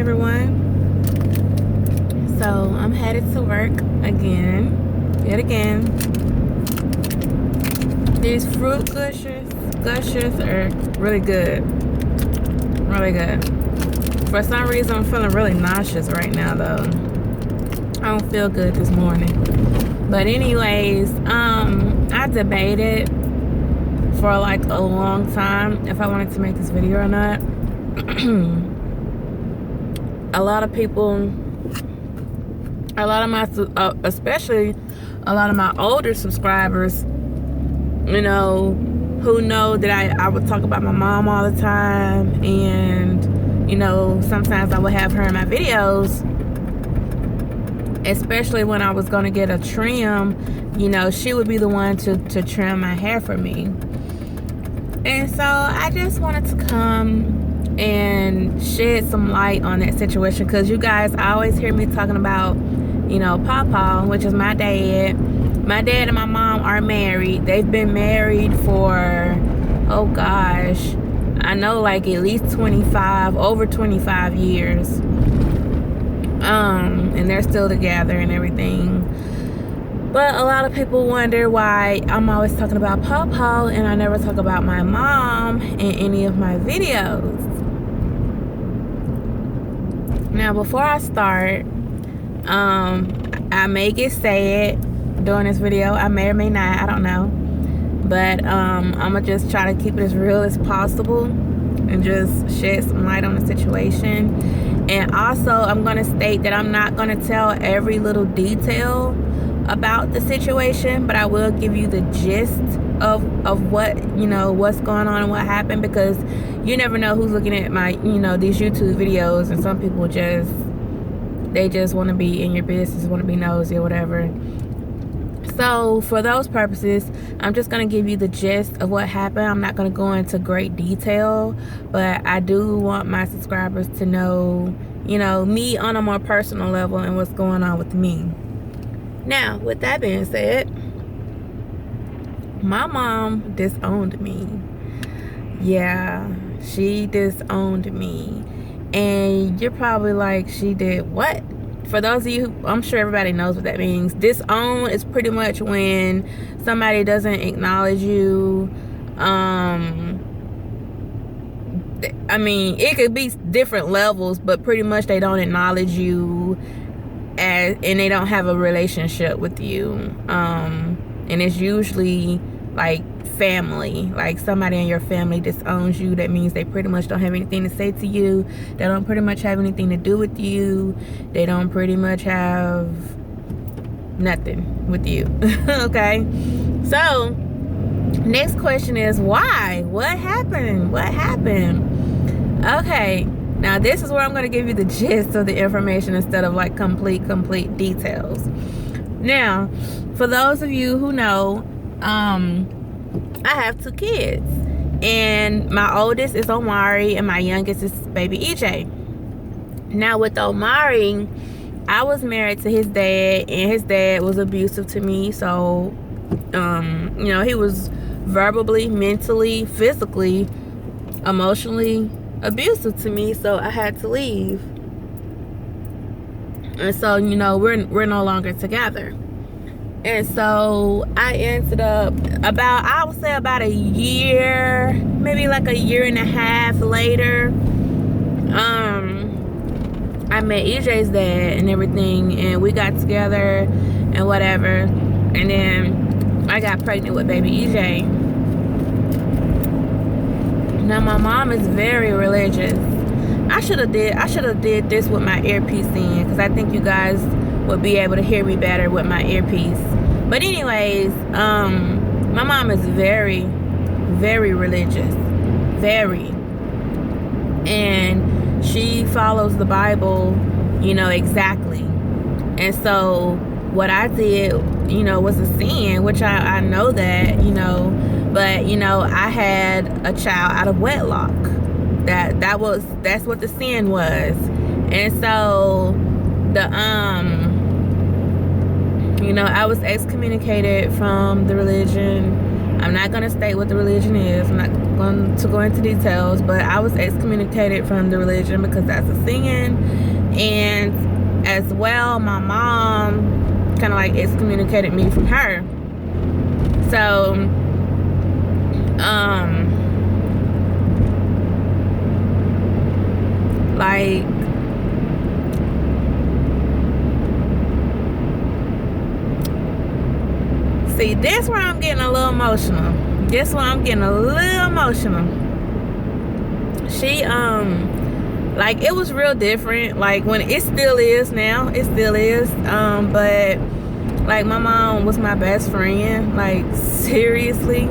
everyone. So I'm headed to work yet again. These fruit gushers are really good. For some reason, I'm feeling really nauseous right now, though. I don't feel good this morning. But anyways, I debated for like a long time if I wanted to make this video or not. Especially a lot of my older subscribers, who know that I would talk about my mom all the time, and sometimes I would have her in my videos, especially when I was going to get a trim. She would be the one to trim my hair for me. And so I just wanted to come and shed some light on that situation, because you guys always hear me talking about Papa, which is my dad. My dad and my mom are married. They've been married for, oh gosh, I know, like at least over 25 years. And they're still together and everything. But a lot of people wonder why I'm always talking about Papa and I never talk about my mom in any of my videos. Now, before I start, I may get sad during this video. I may or may not. I don't know. But I'm going to just try to keep it as real as possible and just shed some light on the situation. And also, I'm going to state that I'm not going to tell every little detail about the situation, but I will give you the gist of what, what's going on and what happened, because you never know who's looking at my, these YouTube videos, and some people just want to be in your business, want to be nosy or whatever. So for those purposes, I'm just going to give you the gist of what happened. I'm not going to go into great detail, but I do want my subscribers to know, me on a more personal level and what's going on with me. Now, with that being said, my mom disowned me. Yeah, she disowned me. And you're probably like, she did what? For those of you, I'm sure everybody knows what that means. Disown is pretty much when somebody doesn't acknowledge you. It could be different levels, but pretty much they don't acknowledge you and they don't have a relationship with you. And it's usually like family, like somebody in your family disowns you. That means they pretty much don't have anything to say to you. They don't pretty much have anything to do with you. They don't pretty much have nothing with you. Okay, so next question is why? What happened? Okay, now this is where I'm going to give you the gist of the information instead of like complete details. Now, for those of you who know, I have 2 kids, and my oldest is Omari and my youngest is baby EJ. Now with Omari, I was married to his dad, and his dad was abusive to me. So he was verbally, mentally, physically, emotionally abusive to me, so I had to leave. And so we're no longer together. And so I ended up about a year, maybe like a year and a half later, I met EJ's dad and everything, and we got together and whatever. And then I got pregnant with baby EJ. Now my mom is very religious. I should have did this with my earpiece in, because I think you guys would be able to hear me better with my earpiece. But anyways, my mom is very, very religious. Very. And she follows the Bible, exactly. And so what I did, was a sin, which I know that, but, I had a child out of wedlock. That's what the sin was. And so I was excommunicated from the religion. I'm not going to state what the religion is. I'm not going to go into details, but I was excommunicated from the religion because that's a sin. And as well, my mom kind of like excommunicated me from her. So like, see, this where I'm getting a little emotional. She like, it was real different. Like, when it still is now, but like, my mom was my best friend. Like, seriously,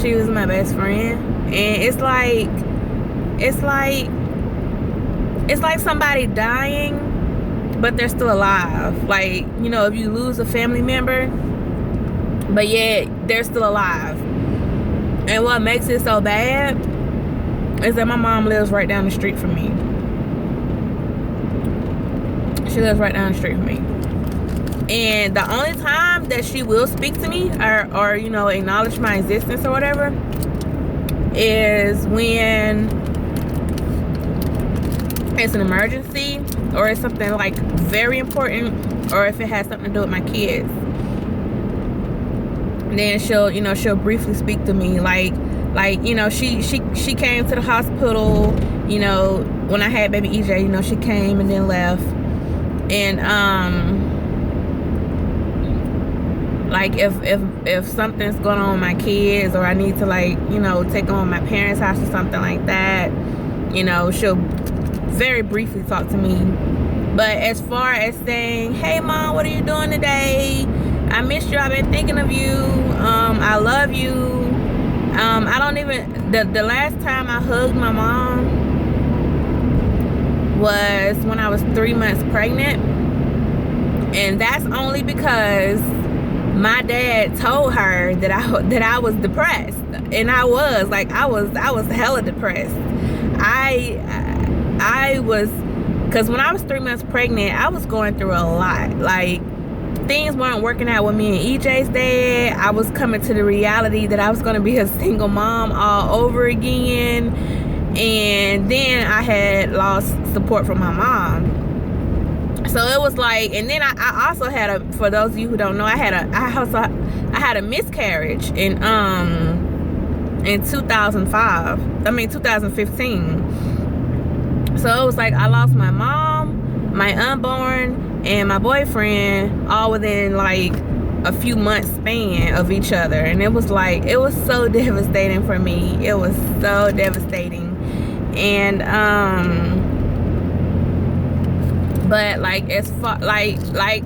she was my best friend. And it's like somebody dying, but they're still alive. Like, you know, if you lose a family member, but yet they're still alive. And what makes it so bad is that my mom lives right down the street from me. She lives right down the street from me. And the only time that she will speak to me or you know, acknowledge my existence or whatever is when it's an emergency, or it's something like very important, or if it has something to do with my kids. Then she'll briefly speak to me, like you know, she came to the hospital, you know, when I had baby EJ. You know, she came and then left. And like, if something's going on with my kids, or I need to, like, you know, take them to my parents' house or something like that, you know, she'll very briefly talk to me. But as far as saying, hey mom, what are you doing today? I missed you, I've been thinking of you, I love you. I don't even, the last time I hugged my mom was when I was 3 months pregnant. And that's only because my dad told her that I was depressed. And I was hella depressed. I was, because when I was 3 months pregnant, I was going through a lot. Like, things weren't working out with me and EJ's dad. I was coming to the reality that I was going to be a single mom all over again. And then I had lost support from my mom. So it was like, and then I also had for those of you who don't know, I had a miscarriage in 2015. So it was like, I lost my mom, my unborn, and my boyfriend all within like a few months span of each other. And it was like, it was so devastating for me. It was so devastating. And but like, as far like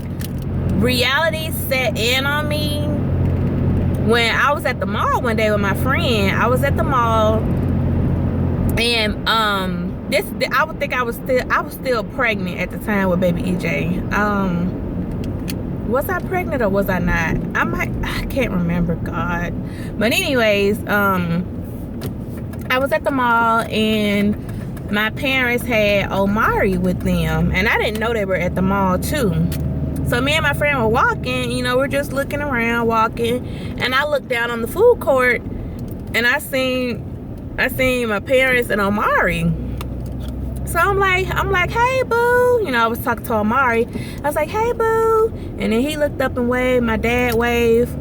reality set in on me when I was at the mall one day with my friend. I was at the mall, and I would think I was still pregnant at the time with baby EJ. Was I pregnant or was I not? I can't remember, God. But anyways, I was at the mall, and my parents had Omari with them, and I didn't know they were at the mall too. So me and my friend were walking, you know, we're just looking around, walking, and I looked down on the food court, and I seen my parents and Omari. So I'm like, hey boo, you know, I was talking to Omari. I was like, hey boo, and then he looked up and waved. My dad waved.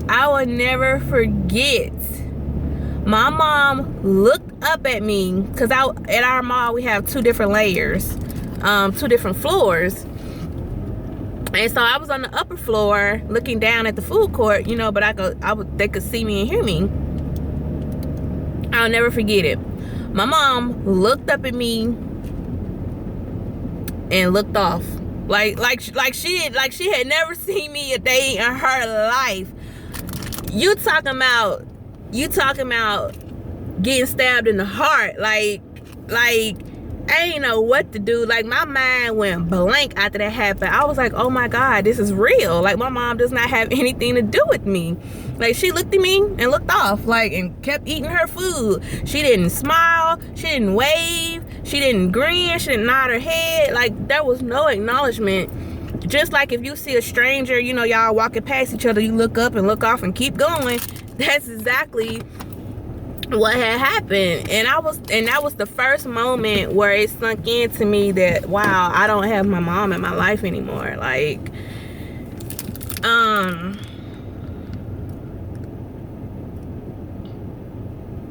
I will never forget. My mom looked up at me, because at our mall we have 2 different layers, 2 different floors. And so I was on the upper floor looking down at the food court, you know, but they could see me and hear me. I'll never forget it. My mom looked up at me and looked off. Like she had never seen me a day in her life. You talking about getting stabbed in the heart. Like I ain't know what to do. Like, my mind went blank after that happened. I was like, oh my God, this is real. Like, my mom does not have anything to do with me. Like, she looked at me and looked off, like, and kept eating her food. She didn't smile. She didn't wave. She didn't grin. She didn't nod her head. Like, there was no acknowledgement. Just like if you see a stranger, you know, y'all walking past each other, you look up and look off and keep going. That's exactly what had happened. And that was the first moment where it sunk into me that, wow, I don't have my mom in my life anymore. Like,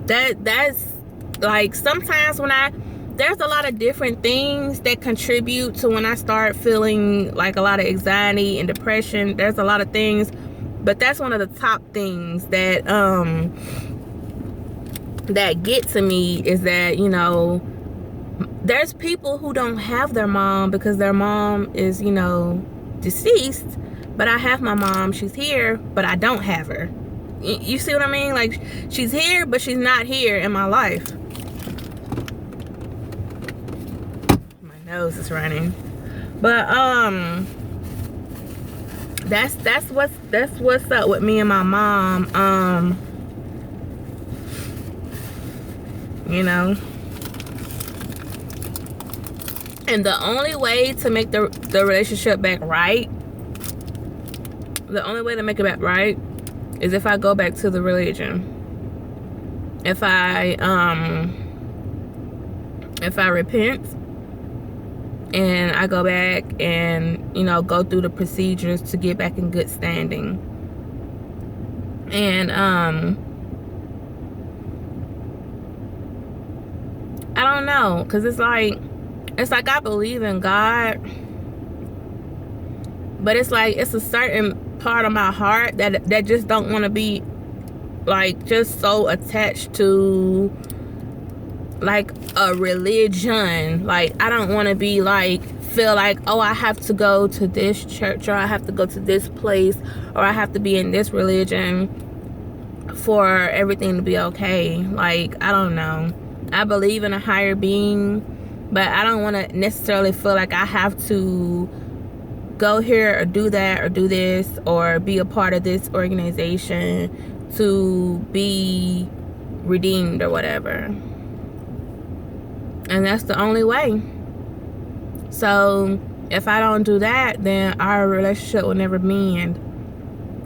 that's like, sometimes when there's a lot of different things that contribute to when I start feeling like a lot of anxiety and depression. There's a lot of things, but that's one of the top things that that get to me, is that, you know, there's people who don't have their mom because their mom is, you know, deceased, but I have my mom. She's here, but I don't have her. You see what I mean? Like, she's here, but she's not here in my life. My nose is running. But that's what's up with me and my mom. You know, and the only way to make the relationship back right, the only way to make it back right, is if I go back to the religion. If I repent and I go back and, you know, go through the procedures to get back in good standing. And I don't know, because it's like I believe in God, but it's like it's a certain part of my heart that just don't want to be like just so attached to like a religion. Like, I don't want to be like, feel like, oh, I have to go to this church, or I have to go to this place, or I have to be in this religion for everything to be okay. Like, I don't know. I believe in a higher being, but I don't want to necessarily feel like I have to go here or do that or do this or be a part of this organization to be redeemed or whatever. And that's the only way. So if I don't do that, then our relationship will never mend.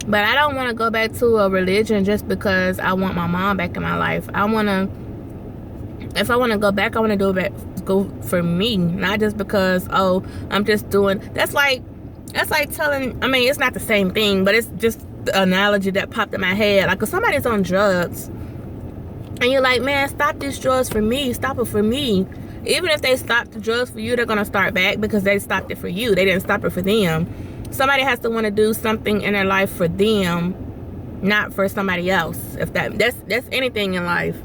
But I don't want to go back to a religion just because I want my mom back in my life. If I want to go back, I want to go for me, not just because, oh, I'm just doing. That's like telling. I mean, it's not the same thing, but it's just the analogy that popped in my head. Like, if somebody's on drugs, and you're like, man, stop these drugs for me, stop it for me. Even if they stop the drugs for you, they're gonna start back because they stopped it for you. They didn't stop it for them. Somebody has to want to do something in their life for them, not for somebody else. If that's anything in life.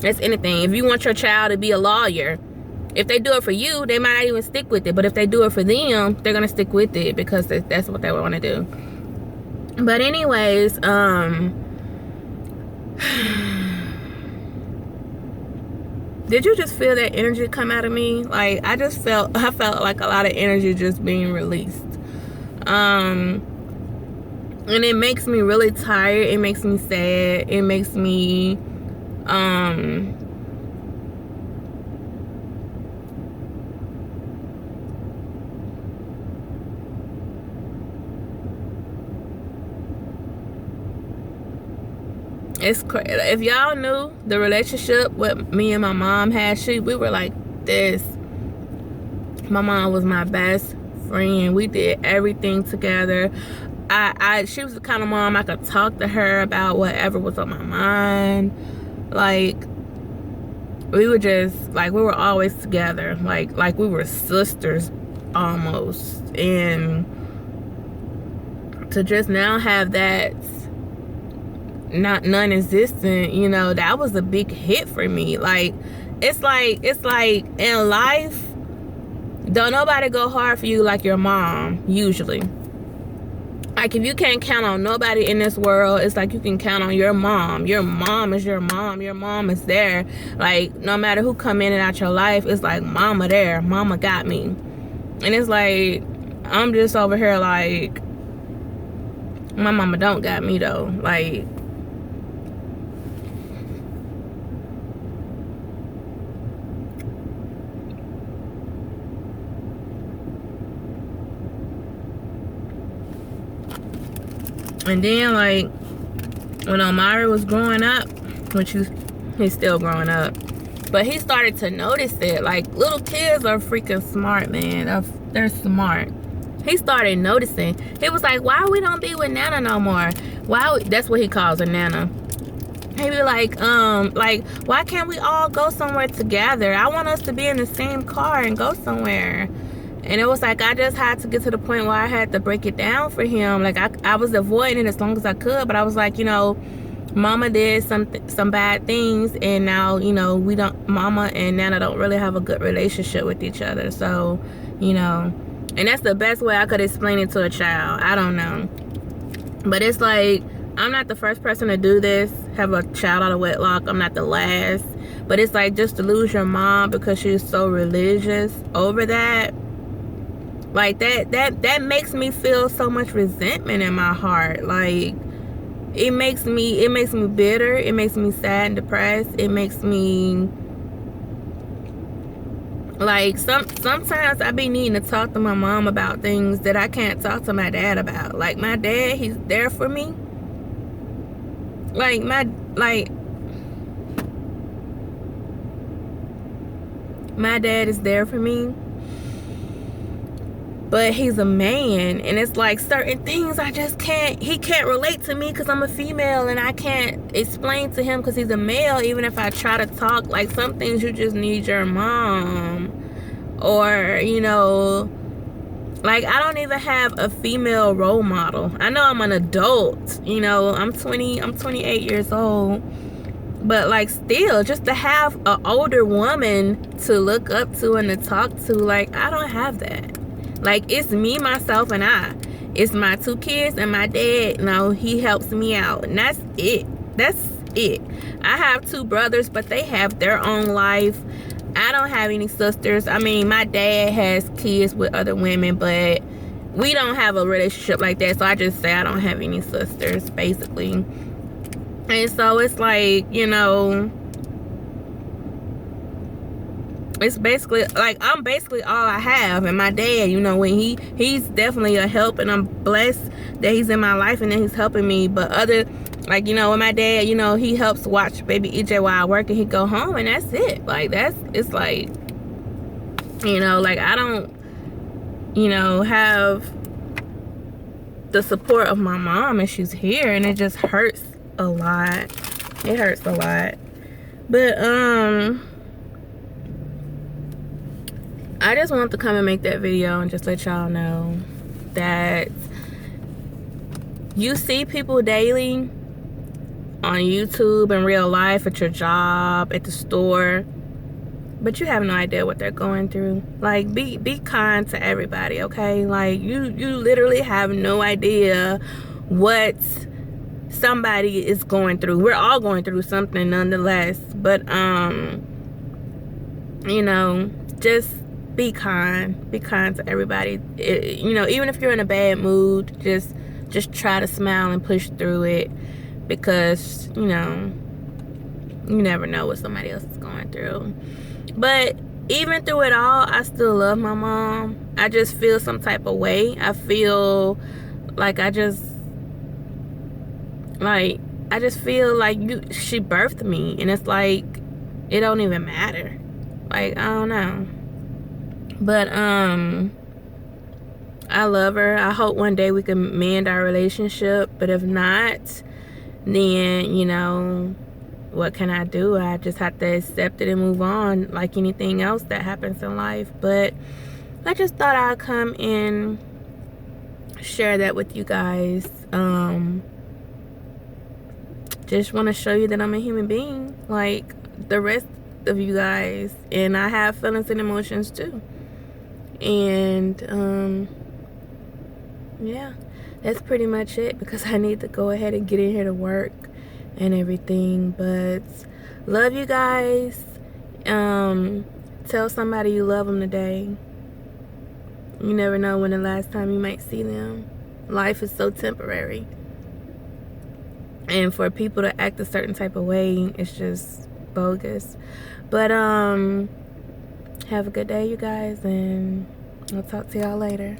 That's anything. If you want your child to be a lawyer, if they do it for you, they might not even stick with it. But if they do it for them, they're gonna stick with it because that's what they want to do. But anyways, did you just feel that energy come out of me? Like, I felt like a lot of energy just being released. And it makes me really tired. It makes me sad. It makes me it's crazy. If y'all knew the relationship what me and my mom had, we were like this. My mom was my best friend. We did everything together. She was the kind of mom I could talk to her about whatever was on my mind. Like, we were just like, we were always together, like we were sisters almost. And to just now have that non-existent, you know, that was a big hit for me. Like, it's like in life, don't nobody go hard for you like your mom, usually. Like, if you can't count on nobody in this world, it's like you can count on your mom. Your mom is your mom. Your mom is there. Like, no matter who come in and out your life, it's like, mama there. Mama got me. And it's like, I'm just over here like, my mama don't got me though. Like, and then, like, when Elmira was growing up, when she He's still growing up. But he started to notice it. Like, little kids are freaking smart, man. They're smart. He started noticing. He was like, why we don't be with Nana no more? Why? That's what he calls her, Nana. He be like, why can't we all go somewhere together? I want us to be in the same car and go somewhere. And it was like, I just had to get to the point where I had to break it down for him. Like, I was avoiding it as long as I could, but I was like, you know, Mama did some bad things, and now, you know, Mama and Nana don't really have a good relationship with each other. So, you know, and that's the best way I could explain it to a child. I don't know. But it's like, I'm not the first person to do this, have a child out of wedlock. I'm not the last. But it's like, just to lose your mom because she's so religious over that. Like, that makes me feel so much resentment in my heart. Like, it makes me bitter. It makes me sad and depressed. It makes me, like, sometimes I be needing to talk to my mom about things that I can't talk to my dad about. Like, my dad, he's there for me. Like, my dad is there for me. But he's a man, and it's like certain things I just can't, he can't relate to me because I'm a female, and I can't explain to him because he's a male. Even if I try to talk, like, some things you just need your mom. Or, you know, like, I don't even have a female role model. I know I'm an adult, you know, I'm 28 years old. But, like, still, just to have an older woman to look up to and to talk to, like, I don't have that. Like, it's me, myself, and I. It's my 2 kids and my dad. You know, he helps me out. And that's it. That's it. I have 2 brothers, but they have their own life. I don't have any sisters. I mean, my dad has kids with other women, but we don't have a relationship like that. So I just say I don't have any sisters, basically. And so it's like, you know, it's basically like, I'm basically all I have. And my dad, you know, when he's definitely a help, and I'm blessed that he's in my life and that he's helping me. But other, like, you know, with my dad, you know, he helps watch baby EJ while I work, and he go home, and that's it. Like, it's like, you know, like, I don't, you know, have the support of my mom, and she's here, and it just hurts a lot. It hurts a lot. But I just want to come and make that video and just let y'all know that you see people daily on YouTube, in real life, at your job, at the store, but you have no idea what they're going through. Like, be kind to everybody, okay? Like, you literally have no idea what somebody is going through. We're all going through something nonetheless, but you know, just be kind to everybody. You know, even if you're in a bad mood, just try to smile and push through it, because, you know, you never know what somebody else is going through. But even through it all, I still love my mom. I just feel some type of way. I feel like I just feel like she birthed me, and it's like, it don't even matter. Like, I don't know. But I love her. I hope one day we can mend our relationship. But if not, then, you know, what can I do? I just have to accept it and move on, like anything else that happens in life. But I just thought I'd come and share that with you guys. Just want to show you that I'm a human being like the rest of you guys, and I have feelings and emotions too. And yeah, that's pretty much it, because I need to go ahead and get in here to work and everything. But love you guys. Tell somebody you love them today. You never know when the last time you might see them. Life is so temporary, and for people to act a certain type of way, it's just bogus. But have a good day, you guys, and I'll talk to y'all later.